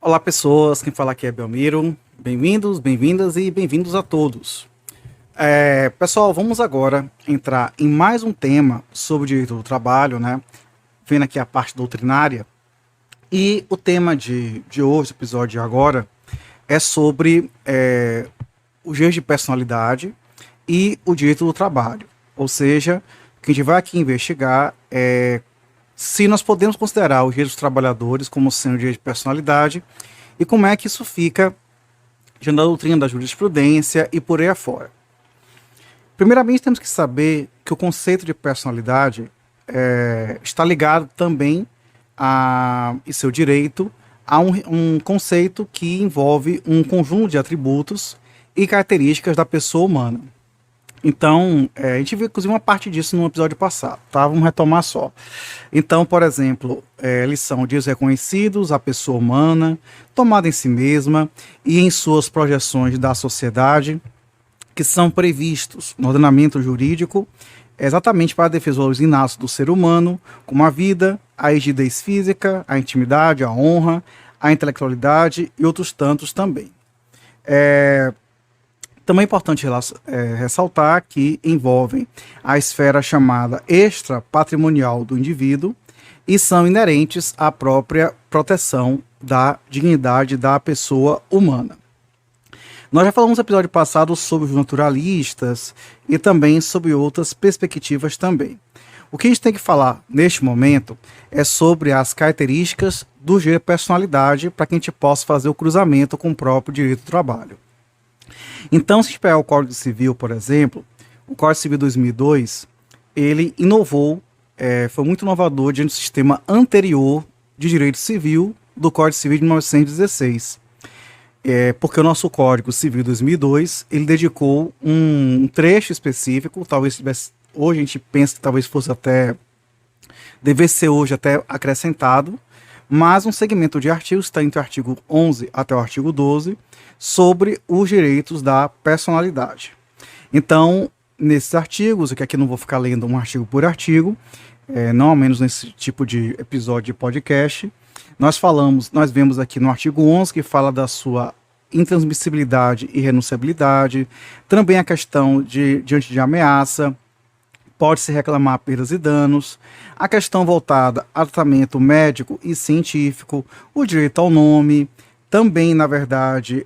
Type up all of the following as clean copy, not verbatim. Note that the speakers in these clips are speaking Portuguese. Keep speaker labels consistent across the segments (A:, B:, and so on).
A: Olá pessoas, quem fala aqui é Belmiro. Bem-vindos, bem-vindas e bem-vindos a todos. Pessoal, vamos agora entrar em mais um tema sobre o direito do trabalho, né? Vendo aqui a parte doutrinária. E o tema de hoje, o episódio de agora, é sobre o direito de personalidade e o direito do trabalho. Ou seja, o que a gente vai aqui investigar é se nós podemos considerar os direitos dos trabalhadores como sendo direito de personalidade e como é que isso fica diante da doutrina da jurisprudência e por aí afora. Primeiramente, temos que saber que o conceito de personalidade está ligado também e seu direito a um conceito que envolve um conjunto de atributos e características da pessoa humana. Então, a gente viu inclusive uma parte disso no episódio passado, tá? Vamos retomar só. Então, por exemplo, eles são direitos reconhecidos à pessoa humana, tomada em si mesma e em suas projeções da sociedade, que são previstos no ordenamento jurídico, exatamente para a defesa dos valores inatos do ser humano, como a vida, a rigidez física, a intimidade, a honra, a intelectualidade e outros tantos também. Também é importante ressaltar que envolvem a esfera chamada extrapatrimonial do indivíduo e são inerentes à própria proteção da dignidade da pessoa humana. Nós já falamos no episódio passado sobre os naturalistas e também sobre outras perspectivas também. O que a gente tem que falar neste momento é sobre as características do direito de personalidade para que a gente possa fazer o cruzamento com o próprio direito do trabalho. Então, se a gente pegar o Código Civil, por exemplo, o Código Civil 2002, ele inovou, foi muito inovador diante do sistema anterior de direito civil do Código Civil de 1916. Porque o nosso Código Civil 2002, ele dedicou um trecho específico, talvez hoje a gente pensa que talvez devesse ser hoje até acrescentado, mas um segmento de artigos, está entre o artigo 11 até o artigo 12, sobre os direitos da personalidade. Então, nesses artigos, que aqui não vou ficar lendo um artigo por artigo, não ao menos nesse tipo de episódio de podcast, nós vemos aqui no artigo 11 que fala da sua intransmissibilidade e renunciabilidade, também a questão diante de ameaça, pode-se reclamar perdas e danos, a questão voltada a tratamento médico e científico, o direito ao nome, também, na verdade,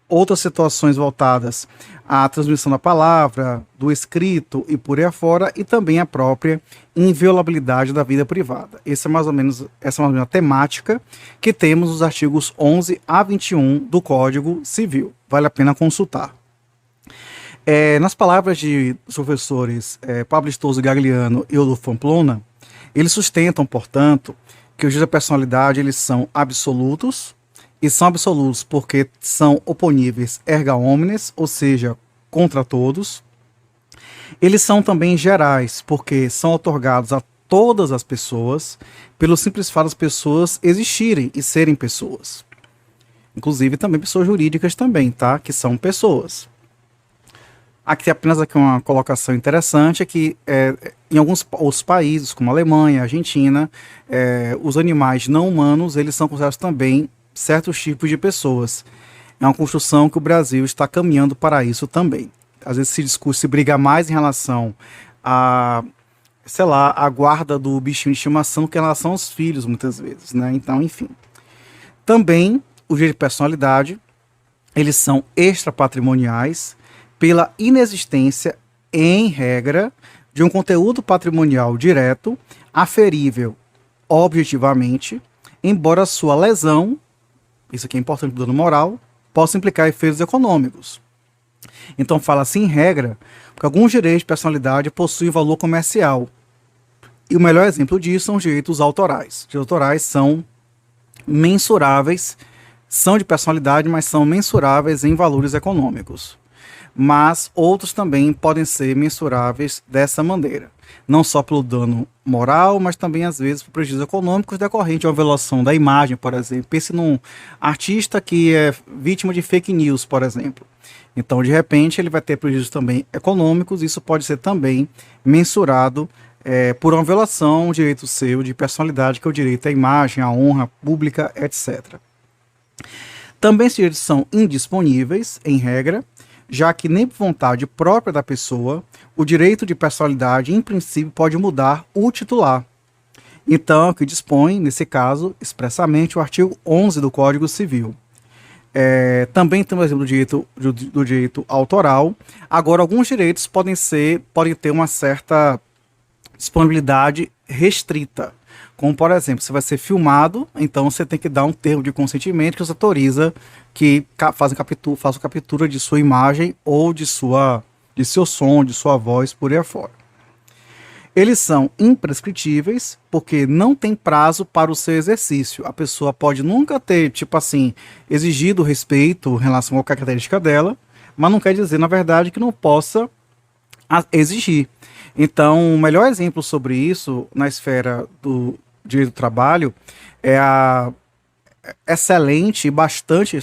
A: outras situações voltadas à transmissão da palavra, do escrito e por aí afora, e também a própria inviolabilidade da vida privada. Essa é mais ou menos a temática que temos nos artigos 11 a 21 do Código Civil. Vale a pena consultar. Nas palavras dos professores Pablo Stoso Gagliano e Rodolfo Pamplona, eles sustentam, portanto, que os direitos da personalidade eles são absolutos, e são absolutos porque são oponíveis erga omnes, ou seja, contra todos. Eles são também gerais, porque são otorgados a todas as pessoas, pelo simples fato das pessoas existirem e serem pessoas. Inclusive também pessoas jurídicas também, tá? Que são pessoas. Aqui apenas uma colocação interessante é que em alguns outros países, como a Alemanha, a Argentina, os animais não humanos, eles são considerados também certos tipos de pessoas. É uma construção que o Brasil está caminhando para isso também. Às vezes se briga mais em relação a guarda do bichinho de estimação que em relação aos filhos, muitas vezes, né? Então, enfim. Também, o direito de personalidade, eles são extrapatrimoniais pela inexistência, em regra, de um conteúdo patrimonial direto, aferível objetivamente, embora sua lesão, isso aqui é importante do dano moral, possa implicar efeitos econômicos. Então fala-se em regra, porque alguns direitos de personalidade possuem valor comercial. E o melhor exemplo disso são os direitos autorais. Os direitos autorais são mensuráveis, são de personalidade, mas são mensuráveis em valores econômicos. Mas outros também podem ser mensuráveis dessa maneira. Não só pelo dano moral, mas também às vezes por prejuízos econômicos decorrente de uma violação da imagem, por exemplo. Pense num artista que é vítima de fake news, por exemplo. Então, de repente, ele vai ter prejuízos também econômicos. Isso pode ser também mensurado por uma violação, um direito seu de personalidade, que é o direito à imagem, à honra pública, etc. Também esses direitos são indisponíveis, em regra, já que nem por vontade própria da pessoa, o direito de personalidade, em princípio, pode mudar o titular. Então, é o que dispõe, nesse caso, expressamente o artigo 11 do Código Civil. Também temos o exemplo do direito autoral. Agora, alguns direitos podem ter uma certa disponibilidade restrita. Como, por exemplo, você vai ser filmado, então você tem que dar um termo de consentimento que os autoriza que façam captura de sua imagem ou de seu som, de sua voz, por aí afora. Eles são imprescritíveis porque não tem prazo para o seu exercício. A pessoa pode nunca ter, exigido respeito em relação à característica dela, mas não quer dizer, na verdade, que não possa exigir. Então, o melhor exemplo sobre isso na esfera do direito do trabalho é a excelente e bastante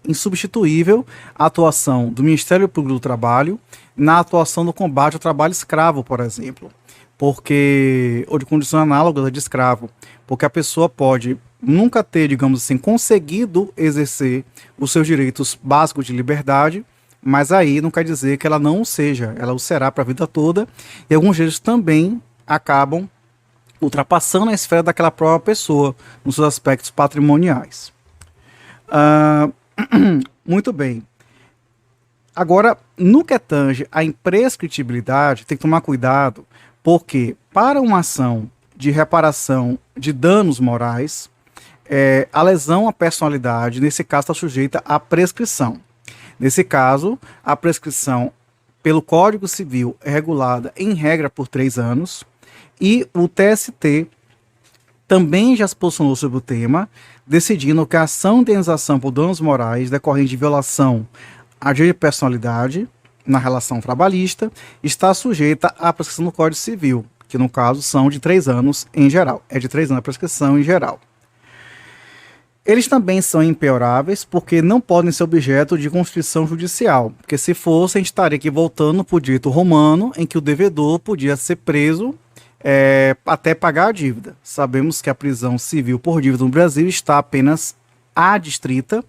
A: insubstituível atuação do Ministério Público do Trabalho na atuação no combate ao trabalho escravo, por exemplo, ou de condições análogas de escravo, porque a pessoa pode nunca ter, conseguido exercer os seus direitos básicos de liberdade, mas aí não quer dizer que ela não o seja, ela o será para a vida toda, e alguns direitos também acabam ultrapassando a esfera daquela própria pessoa, nos seus aspectos patrimoniais. Muito bem. Agora, no que tange a imprescritibilidade, tem que tomar cuidado, porque para uma ação de reparação de danos morais, a lesão à personalidade, nesse caso, está sujeita à prescrição. Nesse caso, a prescrição pelo Código Civil é regulada, em regra, por 3 anos, e o TST também já se posicionou sobre o tema, decidindo que a ação de indenização por danos morais decorrente de violação à direito de personalidade na relação trabalhista está sujeita à prescrição do Código Civil, que no caso são de 3 anos em geral. É de 3 anos a prescrição em geral. Eles também são impenhoráveis porque não podem ser objeto de constrição judicial, porque se fosse, a gente estaria aqui voltando para o direito romano, em que o devedor podia ser preso até pagar a dívida. Sabemos que a prisão civil por dívida no Brasil está apenas adstrita,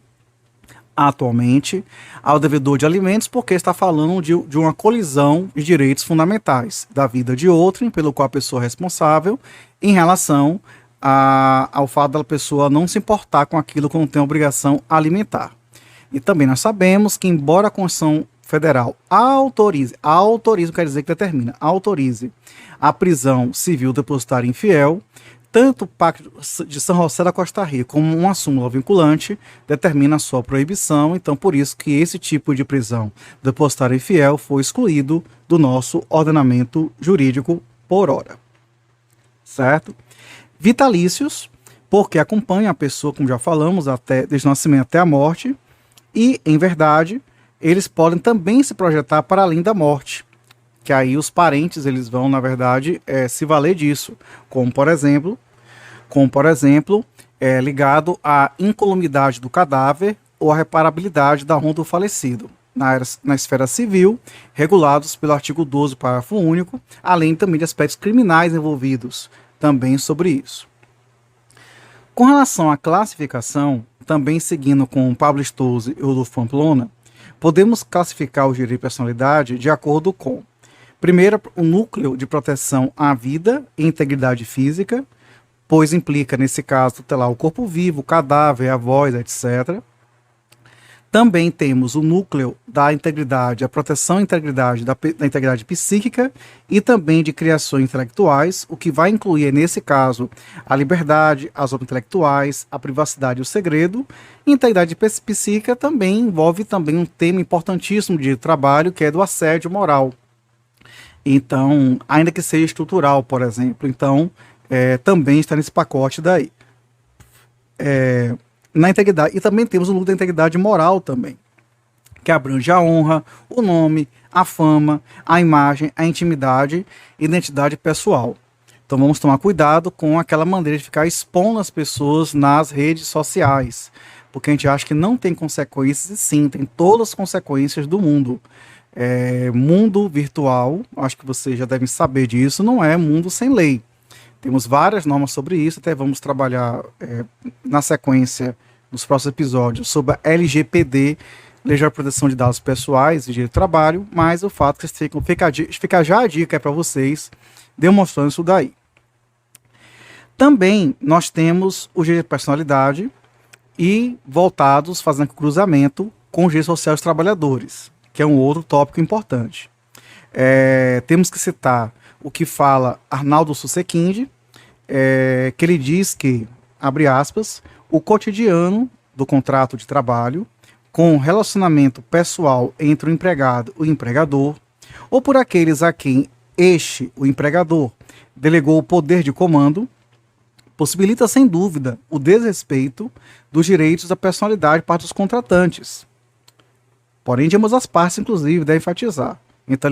A: atualmente, ao devedor de alimentos, porque está falando de uma colisão de direitos fundamentais da vida de outrem, pelo qual a pessoa é responsável, em relação ao fato da pessoa não se importar com aquilo quando tem a obrigação alimentar. E também nós sabemos que, embora a Constituição Federal autorize quer dizer que determina, autorize a prisão civil depositária infiel, tanto o Pacto de São José da Costa Rica como uma súmula vinculante determina a sua proibição. Então, por isso que esse tipo de prisão depositária infiel foi excluído do nosso ordenamento jurídico por hora. Certo? Vitalícios, porque acompanha a pessoa, como já falamos, desde o nascimento até a morte, e, em verdade, eles podem também se projetar para além da morte, que aí os parentes eles vão, na verdade, se valer disso, como por exemplo, ligado à incolumidade do cadáver ou à reparabilidade da honra do falecido, na esfera civil, regulados pelo artigo 12, parágrafo único, além também de aspectos criminais envolvidos também sobre isso. Com relação à classificação, também seguindo com Pablo Stouze e Rodolfo Pamplona, podemos classificar o direito de personalidade de acordo com, primeiro, o núcleo de proteção à vida e integridade física, pois implica, nesse caso, tutelar o corpo vivo, o cadáver, a voz, etc. Também temos o núcleo da integridade, a proteção à integridade da integridade psíquica e também de criações intelectuais, o que vai incluir, nesse caso, a liberdade, as obras intelectuais, a privacidade e o segredo. Integridade psíquica também envolve também um tema importantíssimo de trabalho, que é do assédio moral. Então, ainda que seja estrutural, por exemplo, então também está nesse pacote daí. Na integridade, e também temos o núcleo da integridade moral também, que abrange a honra, o nome, a fama, a imagem, a intimidade e identidade pessoal. Então vamos tomar cuidado com aquela maneira de ficar expondo as pessoas nas redes sociais, porque a gente acha que não tem consequências, e sim, tem todas as consequências do mundo. Mundo virtual, acho que vocês já devem saber disso, não é mundo sem lei. Temos várias normas sobre isso, até vamos trabalhar na sequência nos próximos episódios sobre a LGPD, Lei de Proteção de Dados Pessoais e Direito do Trabalho, mas o fato que fica já a dica para vocês, demonstrando isso daí. Também nós temos o direito de personalidade e voltados, fazendo cruzamento com o direito social dos trabalhadores, que é um outro tópico importante. Temos que citar o que fala Arnaldo Susequinde, que ele diz que, abre aspas, o cotidiano do contrato de trabalho, com relacionamento pessoal entre o empregado e o empregador, ou por aqueles a quem este, o empregador, delegou o poder de comando, possibilita sem dúvida o desrespeito dos direitos da personalidade para os contratantes. Porém, de ambas as partes, inclusive, deve enfatizar. Então,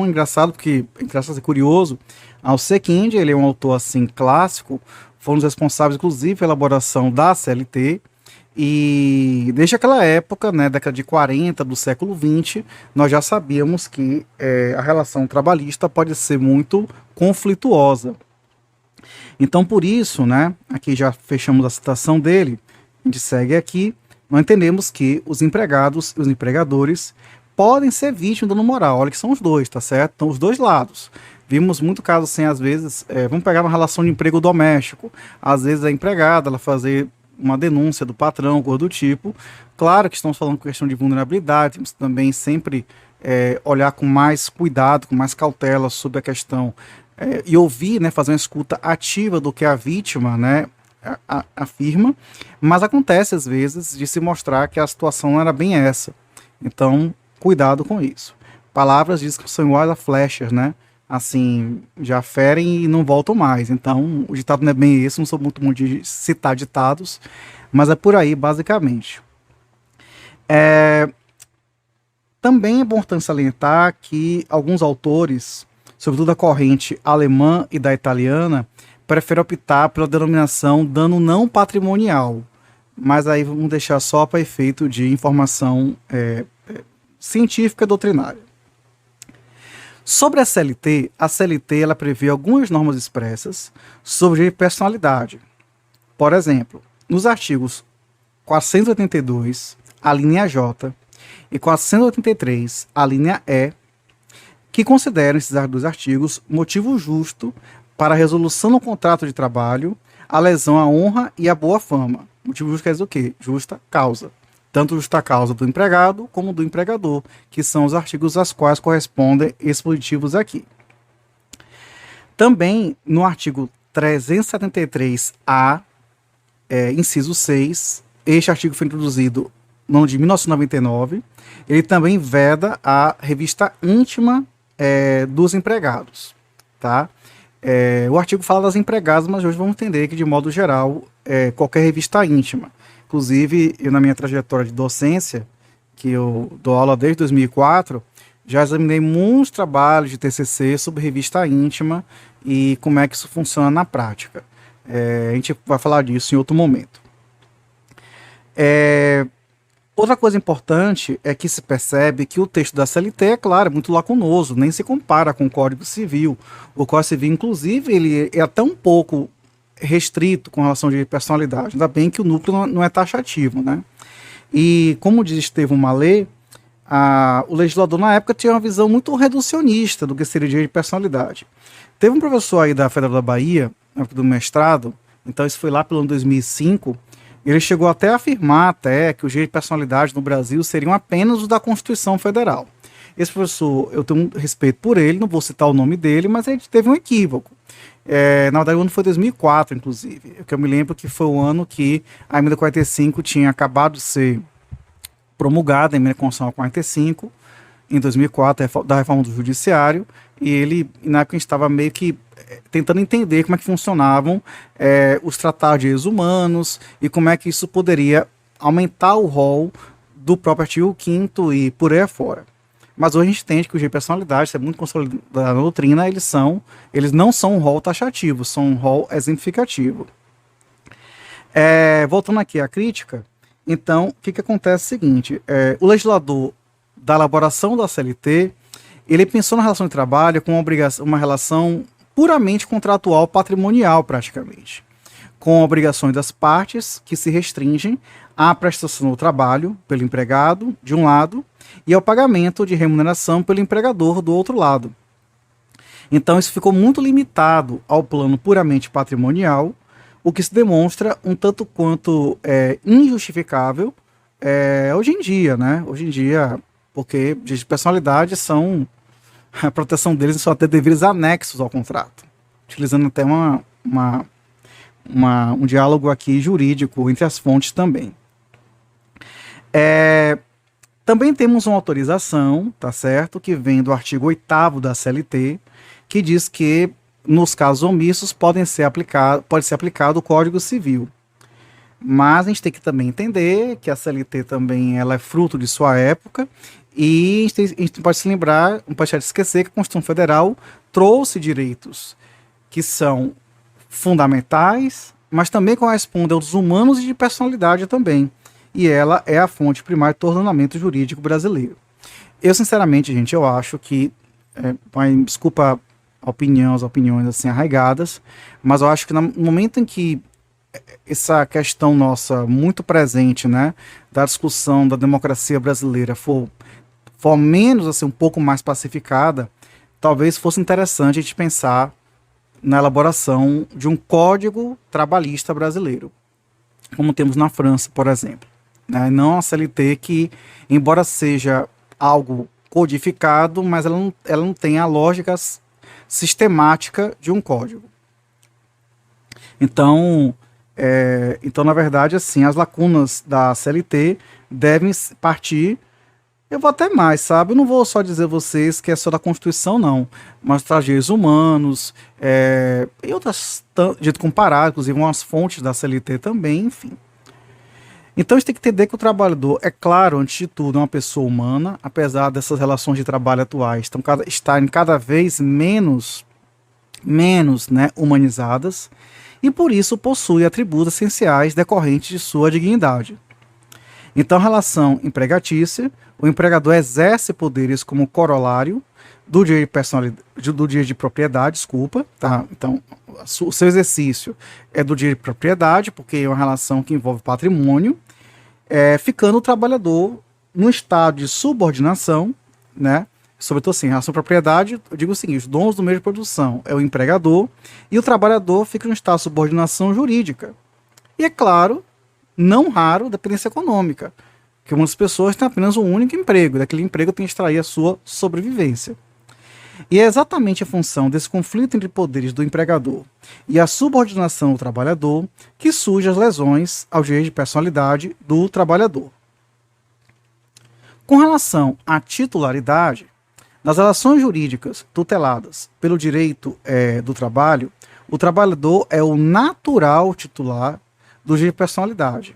A: é engraçado, porque é curioso, o Susequinde, ele é um autor assim clássico, foi um dos responsáveis, inclusive, pela elaboração da CLT, e desde aquela época, né, década de 40 do século 20, nós já sabíamos que a relação trabalhista pode ser muito conflituosa. Então, por isso, né, aqui já fechamos a citação dele, a gente segue aqui, nós entendemos que os empregados e os empregadores podem ser vítimas do dano moral. Olha que são os dois, tá certo? Então, os dois lados. Vimos muito caso assim, às vezes, vamos pegar uma relação de emprego doméstico. Às vezes a empregada, ela fazer uma denúncia do patrão, coisa do tipo. Claro que estamos falando com questão de vulnerabilidade, temos que também sempre olhar com mais cuidado, com mais cautela sobre a questão e ouvir, né, fazer uma escuta ativa do que a vítima, né, afirma, mas acontece às vezes de se mostrar que a situação não era bem essa. Então, cuidado com isso. Palavras dizem que são iguais a flechas, né? Assim, já ferem e não voltam mais. Então, o ditado não é bem esse, não sou muito de citar ditados, mas é por aí, basicamente. Também é importante salientar que alguns autores, sobretudo da corrente alemã e da italiana, preferem optar pela denominação dano não patrimonial, mas aí vamos deixar só para efeito de informação científica e doutrinária. Sobre a CLT ela prevê algumas normas expressas sobre personalidade. Por exemplo, nos artigos 482, a linha J, e 483, a linha E, que consideram esses dois artigos motivo justo para a resolução do contrato de trabalho, a lesão à honra e à boa fama. Motivo justo quer dizer o quê? Justa causa. Tanto justa causa do empregado como do empregador, que são os artigos aos quais correspondem esses positivos aqui. Também no artigo 373-A, inciso 6, este artigo foi introduzido no ano de 1999, ele também veda a revista íntima dos empregados, tá? O artigo fala das empregadas, mas hoje vamos entender que, de modo geral, qualquer revista íntima. Inclusive, eu, na minha trajetória de docência, que eu dou aula desde 2004, já examinei muitos trabalhos de TCC sobre revista íntima e como é que isso funciona na prática. A gente vai falar disso em outro momento. Outra coisa importante é que se percebe que o texto da CLT, é claro, é muito lacunoso, nem se compara com o Código Civil. O Código Civil, inclusive, ele é até um pouco restrito com relação de personalidade. Ainda bem que o núcleo não é taxativo, né? E, como diz Estevão Mallet, o legislador na época tinha uma visão muito reducionista do que seria direito de personalidade. Teve um professor aí da Federal da Bahia, do mestrado, então isso foi lá pelo ano 2005, ele chegou até a afirmar que os direitos de personalidade no Brasil seriam apenas os da Constituição Federal. Esse professor, eu tenho um respeito por ele, não vou citar o nome dele, mas ele teve um equívoco. Na verdade, o ano foi 2004, inclusive. Eu me lembro que foi o ano que a emenda 45 tinha acabado de ser promulgada, a emenda constitucional 45, em 2004, da reforma do Judiciário, e ele, na época, estava meio que tentando entender como é que funcionavam os tratados de direitos humanos e como é que isso poderia aumentar o rol do próprio artigo 5º e por aí afora. Mas hoje a gente entende que o direito de personalidade, isso é muito consolidado na doutrina, eles não são um rol taxativo, são um rol exemplificativo. Voltando aqui à crítica, então, o que acontece é o seguinte, o legislador da elaboração da CLT, ele pensou na relação de trabalho com uma relação puramente contratual, patrimonial praticamente. com obrigações das partes que se restringem à prestação do trabalho pelo empregado, de um lado, e ao pagamento de remuneração pelo empregador, do outro lado. Então, isso ficou muito limitado ao plano puramente patrimonial, o que se demonstra um tanto quanto injustificável hoje em dia, né? Hoje em dia, porque de personalidade são a proteção deles são até deveres anexos ao contrato, utilizando até um diálogo aqui jurídico entre as fontes também. Também temos uma autorização, tá certo, que vem do artigo 8º da CLT, que diz que nos casos omissos pode ser aplicado o Código Civil. Mas a gente tem que também entender que a CLT também ela é fruto de sua época e a gente pode se lembrar, não pode esquecer que a Constituição Federal trouxe direitos que são fundamentais, mas também correspondem aos humanos e de personalidade também. E ela é a fonte primária do ordenamento jurídico brasileiro. Eu, sinceramente, gente, eu acho que, desculpa as opiniões assim arraigadas, mas eu acho que no momento em que essa questão nossa muito presente, né, da discussão da democracia brasileira for menos assim um pouco mais pacificada, talvez fosse interessante a gente pensar na elaboração de um código trabalhista brasileiro, como temos na França, por exemplo, né? Não a CLT que, embora seja algo codificado, mas ela não tem a lógica sistemática de um código. Então, na verdade, assim, as lacunas da CLT devem partir. Eu vou até mais, sabe? Eu não vou só dizer a vocês que é só da Constituição, não. Mas os direitos humanos, e outras, de jeito comparado, inclusive umas fontes da CLT também, enfim. Então a gente tem que entender que o trabalhador, é claro, antes de tudo, é uma pessoa humana, apesar dessas relações de trabalho atuais estarem cada vez menos, né, humanizadas, e por isso possui atributos essenciais decorrentes de sua dignidade. Então, a relação empregatícia, o empregador exerce poderes como corolário do direito de propriedade, tá? Então, o seu exercício é do direito de propriedade, porque é uma relação que envolve patrimônio, ficando o trabalhador no estado de subordinação, né? Sobretudo assim, em relação à propriedade, eu digo o seguinte: os donos do meio de produção é o empregador e o trabalhador fica no estado de subordinação jurídica. E é claro, não raro, dependência econômica, que muitas pessoas têm apenas um único emprego, daquele emprego tem que extrair a sua sobrevivência. E é exatamente a função desse conflito entre poderes do empregador e a subordinação do trabalhador que surgem as lesões ao direito de personalidade do trabalhador. Com relação à titularidade, nas relações jurídicas tuteladas pelo direito do trabalho, o trabalhador é o natural titular do direito de personalidade.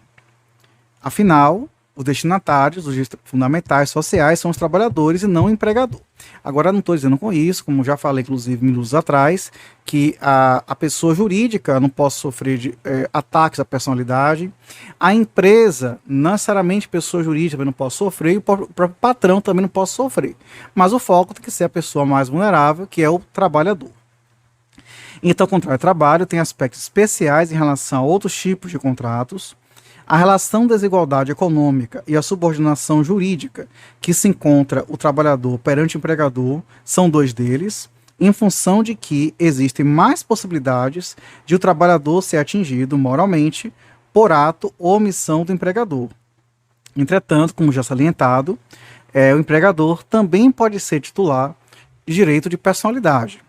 A: Afinal, os destinatários dos direitos fundamentais sociais são os trabalhadores e não o empregador. Agora, não estou dizendo com isso, como já falei, inclusive, minutos atrás, que a pessoa jurídica não pode sofrer de ataques à personalidade. A empresa, não necessariamente pessoa jurídica também não pode sofrer, e o próprio patrão também não pode sofrer. Mas o foco tem que ser a pessoa mais vulnerável, que é o trabalhador. Então, o contrato de trabalho tem aspectos especiais em relação a outros tipos de contratos. A relação de desigualdade econômica e a subordinação jurídica que se encontra o trabalhador perante o empregador são dois deles, em função de que existem mais possibilidades de o trabalhador ser atingido moralmente por ato ou omissão do empregador. Entretanto, como já salientado, o empregador também pode ser titular de direito de personalidade.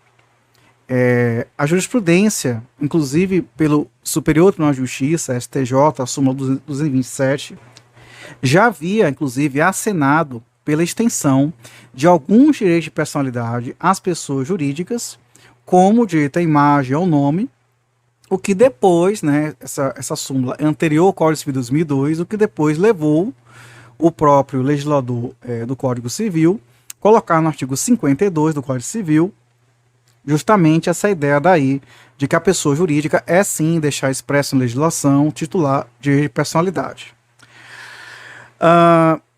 A: A jurisprudência, inclusive pelo Superior Tribunal de Justiça, STJ, a súmula 227, já havia, inclusive, acenado pela extensão de alguns direitos de personalidade às pessoas jurídicas, como o direito à imagem ao nome, o que depois, né, essa súmula é anterior ao Código Civil de 2002, o que depois levou o próprio legislador do Código Civil colocar no artigo 52 do Código Civil justamente essa ideia daí de que a pessoa jurídica é sim deixar expresso em legislação titular de personalidade.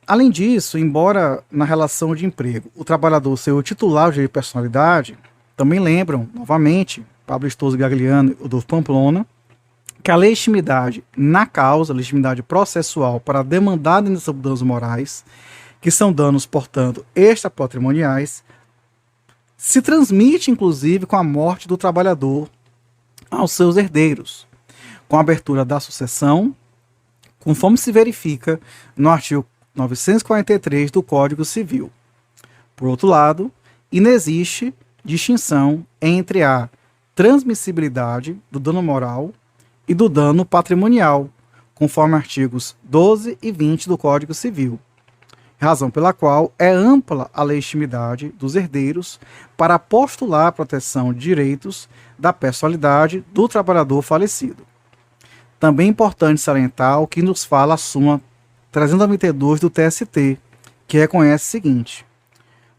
A: Além disso, embora na relação de emprego o trabalhador seja o titular de personalidade, também lembram, novamente, Pablo Stoso Gagliano e Rodolfo Pamplona, que a legitimidade na causa, a legitimidade processual para demandar a indenização por danos morais, que são danos, portanto, extrapatrimoniais, se transmite, inclusive, com a morte do trabalhador aos seus herdeiros, com a abertura da sucessão, conforme se verifica no artigo 943 do Código Civil. Por outro lado, inexiste distinção entre a transmissibilidade do dano moral e do dano patrimonial, conforme artigos 12 e 20 do Código Civil, razão pela qual é ampla a legitimidade dos herdeiros para postular a proteção de direitos da pessoalidade do trabalhador falecido. Também é importante salientar o que nos fala a súmula 392 do TST, que reconhece o seguinte: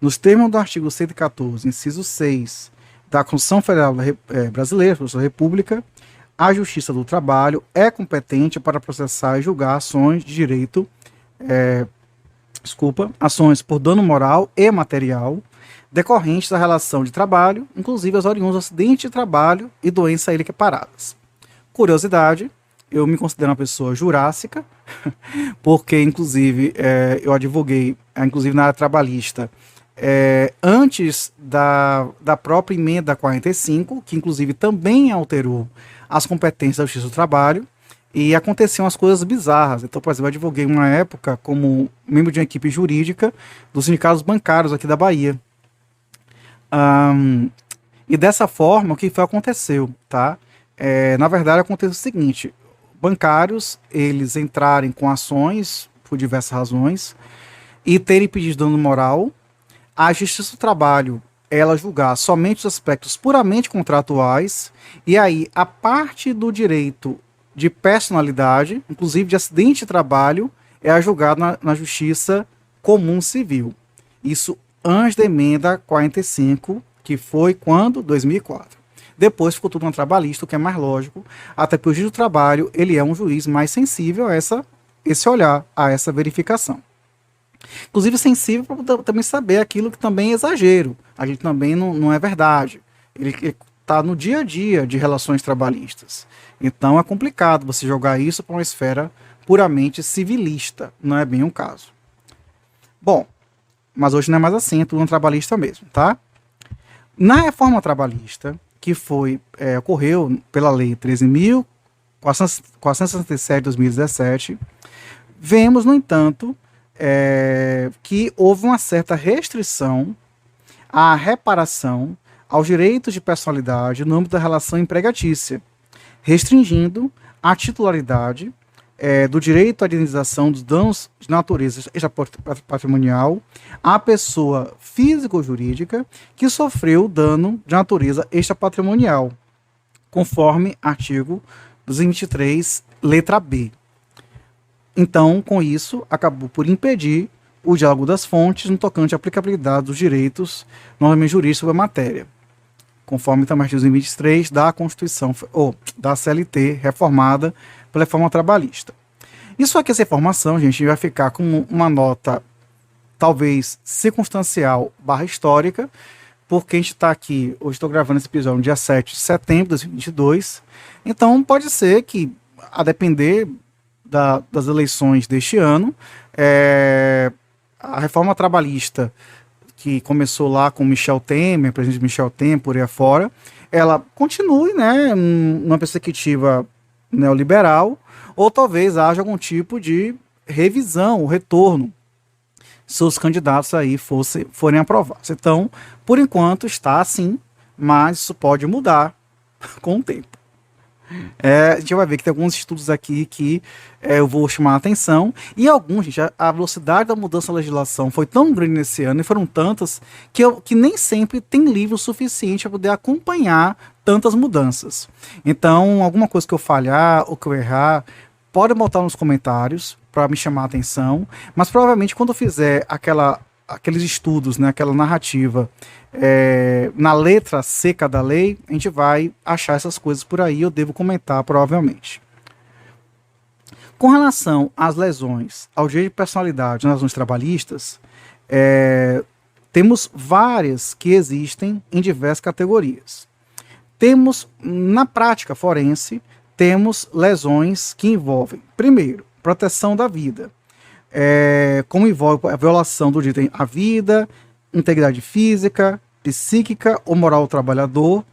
A: nos termos do artigo 114, inciso 6 da Constituição Federal Brasileira, da República, a Justiça do Trabalho é competente para processar e julgar ações de direito, ações por dano moral e material decorrentes da relação de trabalho, inclusive as oriundas do acidente de trabalho e doença equiparadas. Curiosidade, eu me considero uma pessoa jurássica, porque inclusive eu advoguei, inclusive na área trabalhista, antes da própria emenda 45, que inclusive também alterou as competências da Justiça do Trabalho, e aconteciam as coisas bizarras. Então, por exemplo, eu advoguei uma época como membro de uma equipe jurídica dos sindicatos bancários aqui da Bahia. E dessa forma, o que aconteceu, tá? Na verdade, aconteceu o seguinte: bancários, eles entrarem com ações, por diversas razões, e terem pedido de dano moral, a Justiça do Trabalho, ela julgar somente os aspectos puramente contratuais, e aí a parte do direito de personalidade, inclusive de acidente de trabalho, é julgada na Justiça Comum Civil. Isso antes da emenda 45, que foi quando? 2004. Depois ficou tudo no trabalhista, o que é mais lógico, até porque o juiz do trabalho, ele é um juiz mais sensível a esse olhar, a essa verificação. Inclusive sensível para também saber aquilo que também é exagero, a gente também não é verdade. Ele está no dia a dia de relações trabalhistas. Então é complicado você jogar isso para uma esfera puramente civilista, não é bem um caso. Bom, mas hoje não é mais assim, é tudo um trabalhista mesmo, tá? Na reforma trabalhista, que ocorreu pela Lei 13.467 de 2017, vemos, no entanto, que houve uma certa restrição à reparação aos direitos de personalidade no âmbito da relação empregatícia, restringindo a titularidade do direito à indenização dos danos de natureza extrapatrimonial à pessoa física ou jurídica que sofreu dano de natureza extrapatrimonial, conforme artigo 223, letra B. Então, com isso, acabou por impedir o diálogo das fontes no tocante à aplicabilidade dos direitos normalmente jurídicos sobre a matéria, conforme também o artigo 223 da Constituição, ou da CLT, reformada pela reforma trabalhista. Isso aqui, essa informação, gente, vai ficar com uma nota, talvez, circunstancial / histórica, porque a gente está aqui, hoje estou gravando esse episódio no dia 7 de setembro de 2022, então pode ser que, a depender das eleições deste ano, a reforma trabalhista, que começou lá com Michel Temer, presidente Michel Temer, por aí afora, ela continue, né, numa perspectiva neoliberal, ou talvez haja algum tipo de revisão, ou retorno, se os candidatos aí forem aprovados. Então, por enquanto está assim, mas isso pode mudar com o tempo. A gente vai ver que tem alguns estudos aqui que eu vou chamar a atenção, e alguns, gente, a velocidade da mudança da legislação foi tão grande nesse ano, e foram tantas, que nem sempre tem livro suficiente para poder acompanhar tantas mudanças. Então, alguma coisa que eu falhar ou que eu errar, pode botar nos comentários para me chamar a atenção, mas provavelmente quando eu fizer aqueles estudos, né, aquela narrativa na letra seca da lei, a gente vai achar essas coisas por aí, eu devo comentar provavelmente. Com relação às lesões ao direito de personalidade nas lesões trabalhistas, temos várias que existem em diversas categorias. Temos, na prática forense, temos lesões que envolvem, primeiro, proteção da vida, como envolve a violação do direito à vida, integridade física, psíquica ou moral do trabalhador,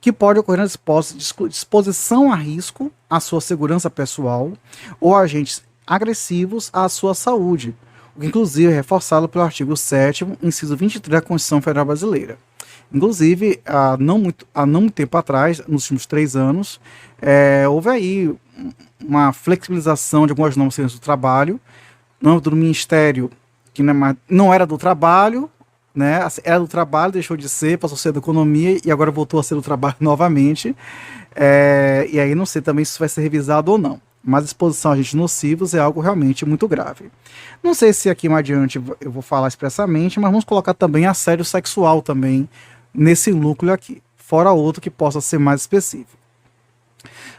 A: que pode ocorrer nas exposição a risco à sua segurança pessoal ou agentes agressivos à sua saúde, o que inclusive é reforçado pelo artigo 7º, inciso 23 da Constituição Federal Brasileira. Inclusive, há não muito tempo atrás, nos últimos 3 anos, houve aí uma flexibilização de algumas normas do trabalho, no âmbito do Ministério, que não era do trabalho, né? Era do trabalho, deixou de ser, passou a ser da economia e agora voltou a ser do trabalho novamente. E aí não sei também se isso vai ser revisado ou não. Mas a exposição a agentes nocivos é algo realmente muito grave. Não sei se aqui mais adiante eu vou falar expressamente, mas vamos colocar também assédio sexual também nesse núcleo aqui, fora outro que possa ser mais específico.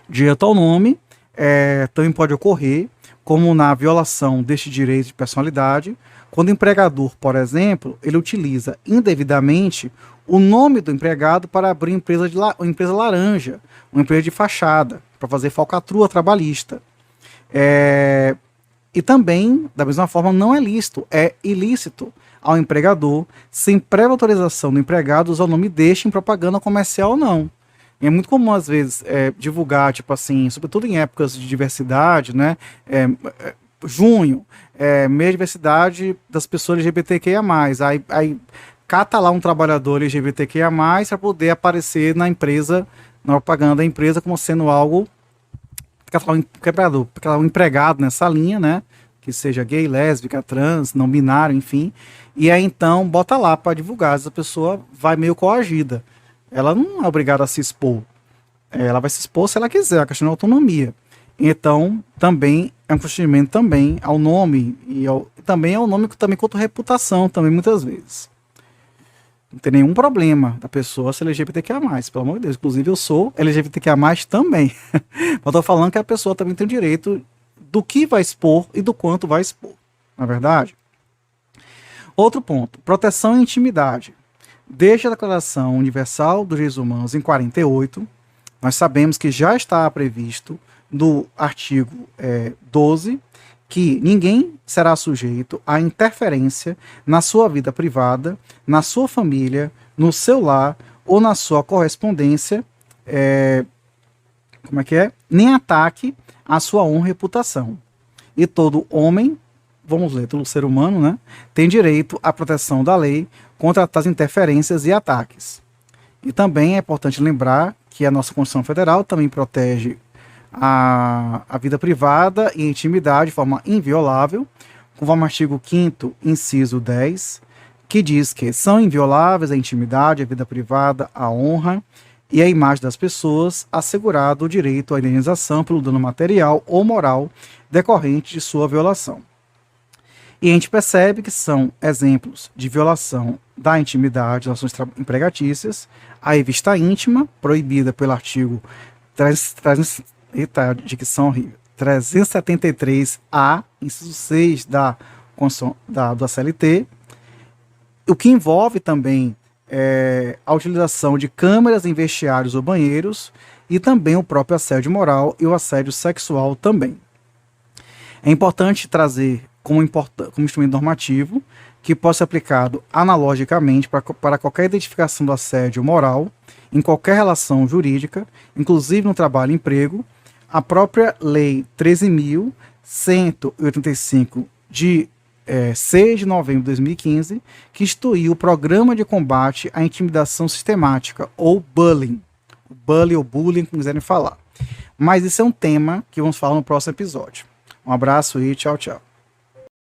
A: Direito ao nome também pode ocorrer, como na violação deste direito de personalidade, quando o empregador, por exemplo, ele utiliza indevidamente o nome do empregado para abrir uma empresa laranja, uma empresa de fachada, para fazer falcatrua trabalhista. E também, da mesma forma, não é lícito, é ilícito ao empregador, sem prévia autorização do empregado, usar o nome deste em propaganda comercial ou não. E é muito comum, às vezes, divulgar, tipo assim, sobretudo em épocas de diversidade, né? Junho, mês de diversidade das pessoas LGBTQIA+. Aí cata lá um trabalhador LGBTQIA+, para poder aparecer na empresa, na propaganda da empresa, como sendo algo, um empregado nessa linha, né? Que seja gay, lésbica, trans, não binário, enfim. E aí então bota lá para divulgar. Essa pessoa vai meio coagida. Ela não é obrigada a se expor. Ela vai se expor se ela quiser, a questão da autonomia. Então, também é um constrangimento também ao nome, também é um nome também quanto reputação, também muitas vezes. Não tem nenhum problema da pessoa ser LGBTQIA+, pelo amor de Deus. Inclusive, eu sou LGBTQIA+, também. Mas estou falando que a pessoa também tem o direito do que vai expor e do quanto vai expor. Não é verdade? Outro ponto, proteção e intimidade. Desde a Declaração Universal dos Direitos Humanos em 48, nós sabemos que já está previsto no artigo 12 que ninguém será sujeito à interferência na sua vida privada, na sua família, no seu lar ou na sua correspondência, nem ataque à sua honra e reputação. E todo homem, todo ser humano, né, tem direito à proteção da lei contra as interferências e ataques. E também é importante lembrar que a nossa Constituição Federal também protege a vida privada e a intimidade de forma inviolável, conforme o artigo 5º, inciso 10, que diz que são invioláveis a intimidade, a vida privada, a honra e a imagem das pessoas, assegurado o direito à indenização pelo dano material ou moral decorrente de sua violação. E a gente percebe que são exemplos de violação da intimidade das relações empregatícias, a revista íntima, proibida pelo artigo 373-A, inciso 6 da CLT, o que envolve também a utilização de câmeras em vestiários ou banheiros e também o próprio assédio moral e o assédio sexual também. É importante trazer como instrumento normativo que possa ser aplicado analogicamente para qualquer identificação do assédio moral em qualquer relação jurídica, inclusive no trabalho e emprego, a própria Lei 13.185 de 6 de novembro de 2015, que instituiu o Programa de Combate à Intimidação Sistemática, ou bullying. Bullying ou bullying, como quiserem falar. Mas isso é um tema que vamos falar no próximo episódio. Um abraço e tchau, tchau.